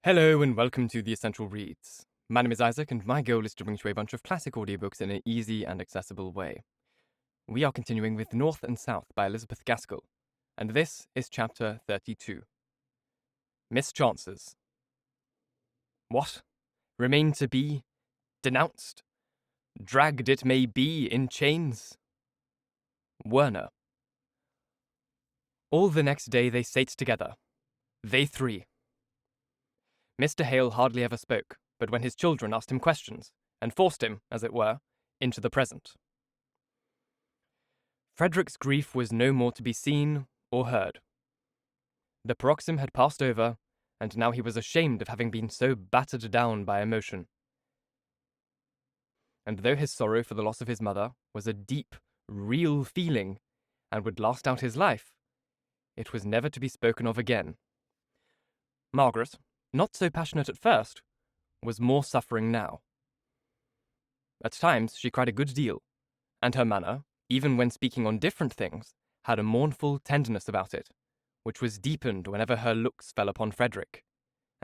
Hello and welcome to The Essential Reads. My name is Isaac and my goal is to bring you a bunch of classic audiobooks in an easy and accessible way. We are continuing with North and South by Elizabeth Gaskell, and this is chapter 32. Mischances. What? Remain to be? Denounced? Dragged it may be in chains? Werner. All the next day they sate together. They three. Mr. Hale hardly ever spoke, but when his children asked him questions, and forced him, as it were, into the present. Frederick's grief was no more to be seen or heard. The paroxysm had passed over, and now he was ashamed of having been so battered down by emotion. And though his sorrow for the loss of his mother was a deep, real feeling, and would last out his life, it was never to be spoken of again. Margaret, not so passionate at first, was more suffering now. At times she cried a good deal, and her manner, even when speaking on different things, had a mournful tenderness about it, which was deepened whenever her looks fell upon Frederick,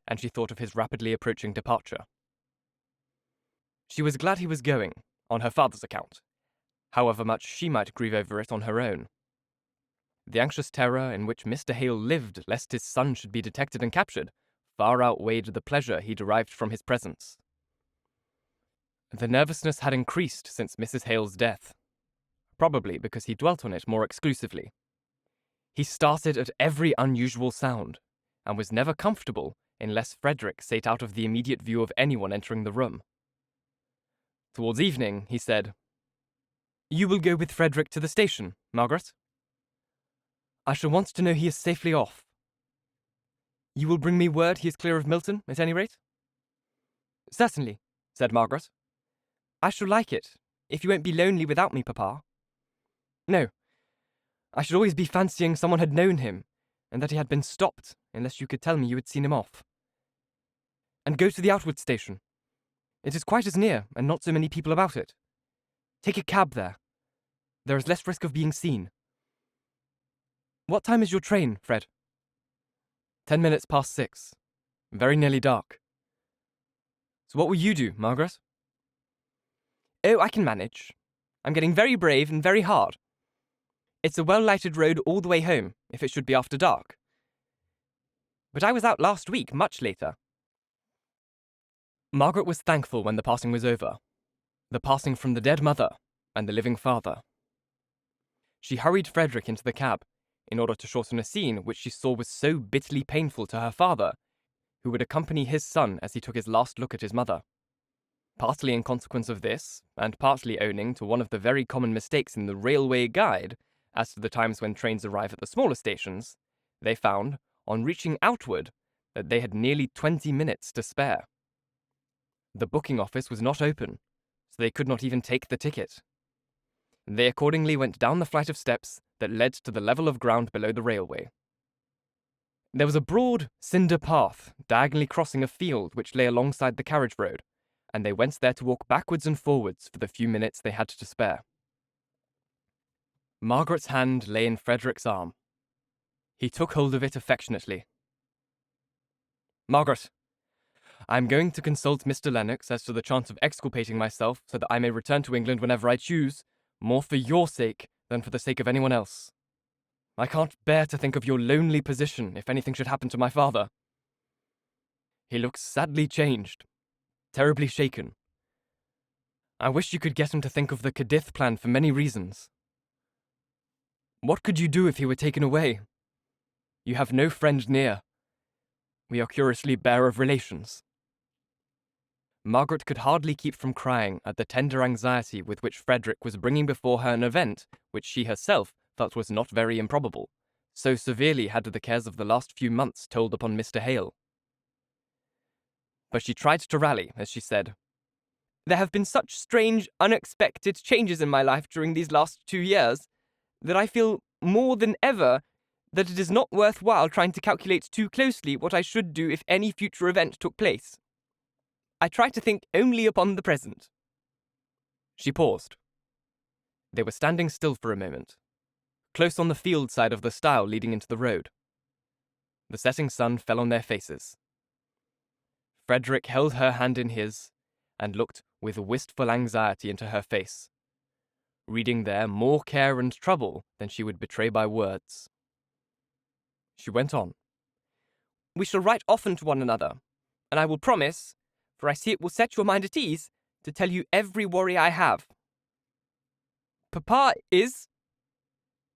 and she thought of his rapidly approaching departure. She was glad he was going, on her father's account, however much she might grieve over it on her own. The anxious terror in which Mr. Hale lived lest his son should be detected and captured far outweighed the pleasure he derived from his presence. The nervousness had increased since Mrs. Hale's death, probably because he dwelt on it more exclusively. He started at every unusual sound, and was never comfortable unless Frederick sate out of the immediate view of anyone entering the room. Towards evening, he said, "You will go with Frederick to the station, Margaret? I shall want to know he is safely off. You will bring me word he is clear of Milton, at any rate?" "Certainly," said Margaret. "I shall like it, if you won't be lonely without me, Papa." "No. I should always be fancying someone had known him, and that he had been stopped, unless you could tell me you had seen him off. And go to the outward station. It is quite as near, and not so many people about it. Take a cab there. There is less risk of being seen. What time is your train, Fred?" 10 minutes past 6. Very nearly dark. So what will you do, Margaret?" "Oh, I can manage. I'm getting very brave and very hard. It's a well-lighted road all the way home, if it should be after dark. But I was out last week, much later." Margaret was thankful when the passing was over. The passing from the dead mother and the living father. She hurried Frederick into the cab, in order to shorten a scene which she saw was so bitterly painful to her father, who would accompany his son as he took his last look at his mother. Partly in consequence of this, and partly owning to one of the very common mistakes in the railway guide as to the times when trains arrive at the smaller stations, they found, on reaching Outward, that they had nearly 20 minutes to spare. The booking office was not open, so they could not even take the ticket. They accordingly went down the flight of steps that led to the level of ground below the railway. There was a broad cinder path diagonally crossing a field which lay alongside the carriage road, and they went there to walk backwards and forwards for the few minutes they had to spare. Margaret's hand lay in Frederick's arm. He took hold of it affectionately. "Margaret, I am going to consult Mr. Lennox as to the chance of exculpating myself so that I may return to England whenever I choose, more for your sake than for the sake of anyone else. I can't bear to think of your lonely position if anything should happen to my father. He looks sadly changed, terribly shaken. I wish you could get him to think of the Cadiz plan for many reasons. What could you do if he were taken away? You have no friend near. We are curiously bare of relations." Margaret could hardly keep from crying at the tender anxiety with which Frederick was bringing before her an event which she herself felt was not very improbable, so severely had the cares of the last few months told upon Mr. Hale. But she tried to rally as she said, "There have been such strange, unexpected changes in my life during these last 2 years, that I feel more than ever that it is not worth while trying to calculate too closely what I should do if any future event took place. I try to think only upon the present." She paused. They were standing still for a moment, close on the field side of the stile leading into the road. The setting sun fell on their faces. Frederick held her hand in his and looked with wistful anxiety into her face, reading there more care and trouble than she would betray by words. She went on. "We shall write often to one another, and I will promise, for I see it will set your mind at ease, to tell you every worry I have. Papa is—"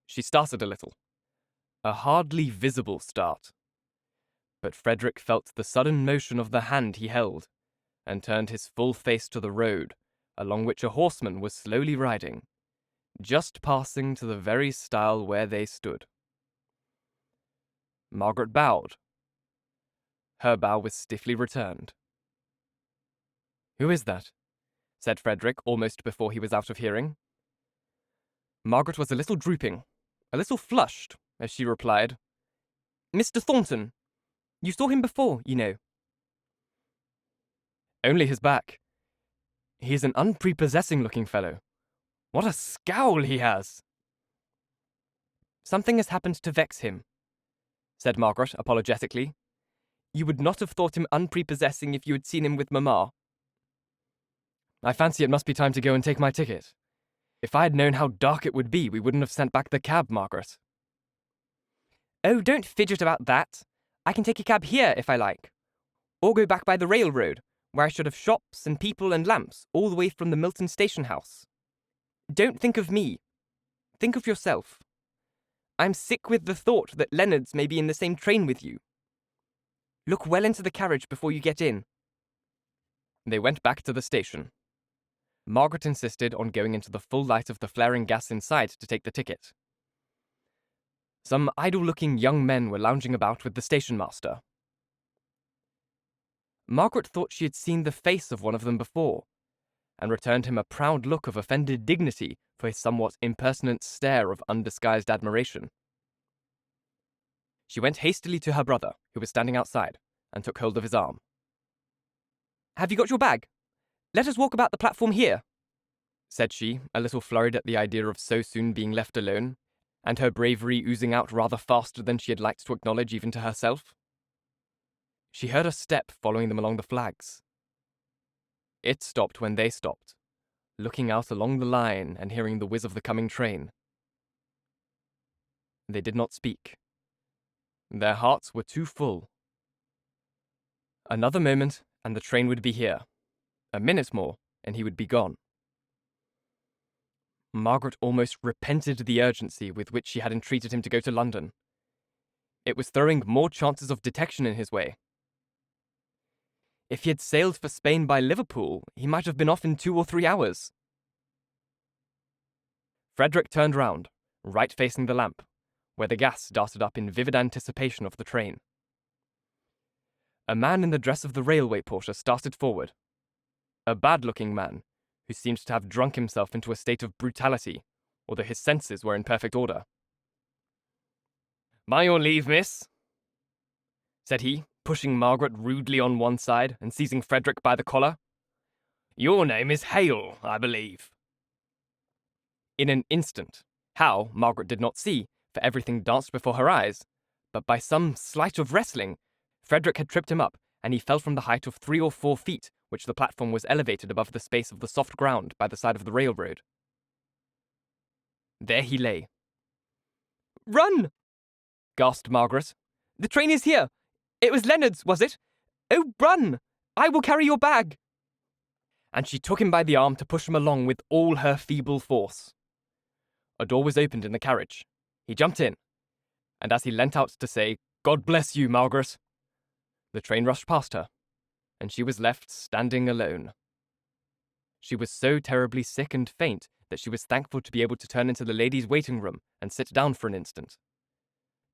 She started a little, a hardly visible start. But Frederick felt the sudden motion of the hand he held, and turned his full face to the road, along which a horseman was slowly riding, just passing to the very stile where they stood. Margaret bowed. Her bow was stiffly returned. "Who is that?" said Frederick almost before he was out of hearing. Margaret was a little drooping, a little flushed, as she replied, "Mr. Thornton. You saw him before, you know." "Only his back. He is an unprepossessing-looking fellow. What a scowl he has!" "Something has happened to vex him," said Margaret apologetically. "You would not have thought him unprepossessing if you had seen him with Mamma." "I fancy it must be time to go and take my ticket. If I had known how dark it would be, we wouldn't have sent back the cab, Margaret." "Oh, don't fidget about that. I can take a cab here if I like. Or go back by the railroad, where I should have shops and people and lamps all the way from the Milton station house. Don't think of me. Think of yourself. I'm sick with the thought that Leonard's may be in the same train with you. Look well into the carriage before you get in." They went back to the station. Margaret insisted on going into the full light of the flaring gas inside to take the ticket. Some idle-looking young men were lounging about with the station-master. Margaret thought she had seen the face of one of them before, and returned him a proud look of offended dignity for his somewhat impertinent stare of undisguised admiration. She went hastily to her brother, who was standing outside, and took hold of his arm. "Have you got your bag? Let us walk about the platform here," said she, a little flurried at the idea of so soon being left alone, and her bravery oozing out rather faster than she had liked to acknowledge even to herself. She heard a step following them along the flags. It stopped when they stopped, looking out along the line and hearing the whiz of the coming train. They did not speak. Their hearts were too full. Another moment, and the train would be here. A minute more, and he would be gone. Margaret almost repented the urgency with which she had entreated him to go to London. It was throwing more chances of detection in his way. If he had sailed for Spain by Liverpool, he might have been off in 2 or 3 hours. Frederick turned round, right facing the lamp, where the gas darted up in vivid anticipation of the train. A man in the dress of the railway porter started forward. A bad-looking man, who seemed to have drunk himself into a state of brutality, although his senses were in perfect order. "By your leave, miss," said he, pushing Margaret rudely on one side and seizing Frederick by the collar. "Your name is Hale, I believe." In an instant, how, Margaret did not see, for everything danced before her eyes, but by some sleight of wrestling, Frederick had tripped him up, and he fell from the height of 3 or 4 feet, which the platform was elevated above the space of the soft ground by the side of the railroad. There he lay. "Run!" gasped Margaret. "The train is here! It was Leonard's, was it? Oh, run! I will carry your bag!" And she took him by the arm to push him along with all her feeble force. A door was opened in the carriage. He jumped in, and as he leant out to say, "God bless you, Margaret," the train rushed past her, and she was left standing alone. She was so terribly sick and faint that she was thankful to be able to turn into the ladies' waiting room and sit down for an instant.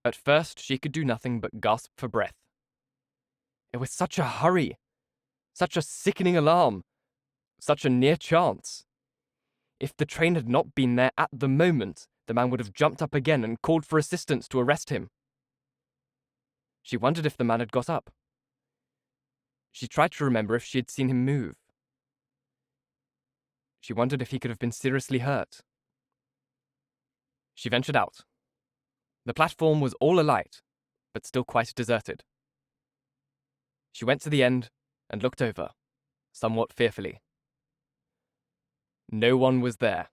At first she could do nothing but gasp for breath. It was such a hurry, such a sickening alarm, such a near chance. If the train had not been there at the moment, the man would have jumped up again and called for assistance to arrest him. She wondered if the man had got up. She tried to remember if she had seen him move. She wondered if he could have been seriously hurt. She ventured out. The platform was all alight, but still quite deserted. She went to the end and looked over, somewhat fearfully. No one was there.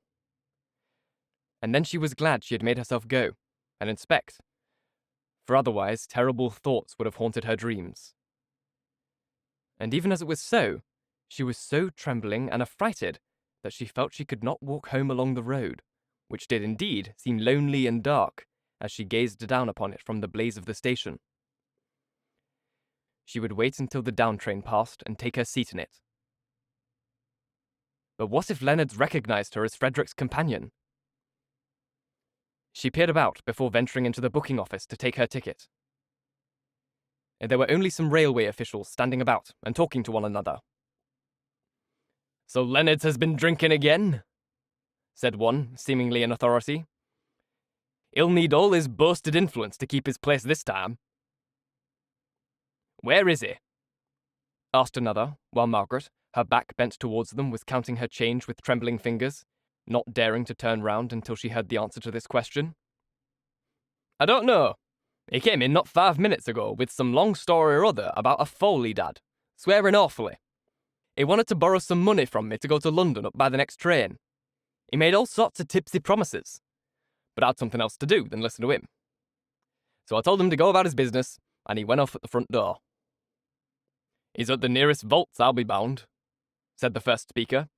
And then she was glad she had made herself go and inspect, for otherwise terrible thoughts would have haunted her dreams. And even as it was so, she was so trembling and affrighted that she felt she could not walk home along the road, which did indeed seem lonely and dark as she gazed down upon it from the blaze of the station. She would wait until the down train passed and take her seat in it. But what if Leonard's recognized her as Frederick's companion? She peered about before venturing into the booking office to take her ticket. And there were only some railway officials standing about and talking to one another. "So Leonard has been drinking again," said one, seemingly in authority. "He'll need all his boasted influence to keep his place this time." "Where is he?" asked another, while Margaret, her back bent towards them, was counting her change with trembling fingers, not daring to turn round until she heard the answer to this question. "I don't know. He came in not 5 minutes ago with some long story or other about a foal he'd had, swearing awfully. He wanted to borrow some money from me to go to London up by the next train. He made all sorts of tipsy promises, but I had something else to do than listen to him. So I told him to go about his business, and he went off at the front door." "He's at the nearest vaults, I'll be bound," said the first speaker.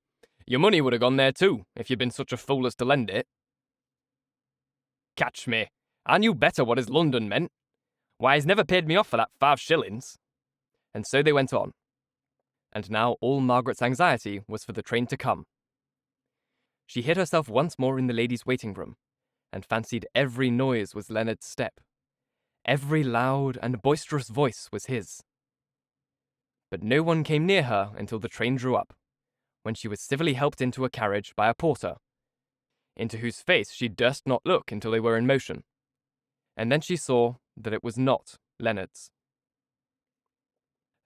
"Your money would have gone there too, if you'd been such a fool as to lend it." "Catch me. I knew better what his London meant. Why, he's never paid me off for that 5 shillings. And so they went on. And now all Margaret's anxiety was for the train to come. She hid herself once more in the ladies' waiting room, and fancied every noise was Leonard's step. Every loud and boisterous voice was his. But no one came near her until the train drew up, when she was civilly helped into a carriage by a porter, into whose face she durst not look until they were in motion. And then she saw that it was not Leonard's.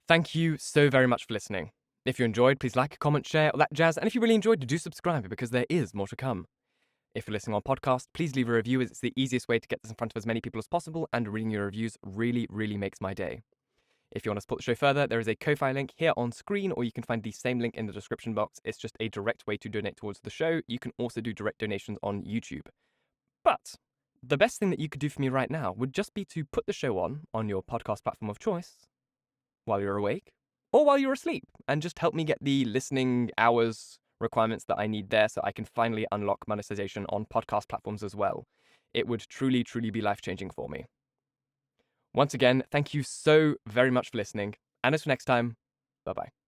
Thank you so very much for listening. If you enjoyed, please like, comment, share, all that jazz, and if you really enjoyed, do subscribe because there is more to come. If you're listening on podcast, please leave a review as it's the easiest way to get this in front of as many people as possible, and reading your reviews really, really makes my day. If you want to support the show further, there is a Ko-Fi link here on screen, or you can find the same link in the description box. It's just a direct way to donate towards the show. You can also do direct donations on YouTube. But the best thing that you could do for me right now would just be to put the show on your podcast platform of choice while you're awake or while you're asleep, and just help me get the listening hours requirements that I need there so I can finally unlock monetization on podcast platforms as well. It would truly, truly be life-changing for me. Once again, thank you so very much for listening, and until next time, bye-bye.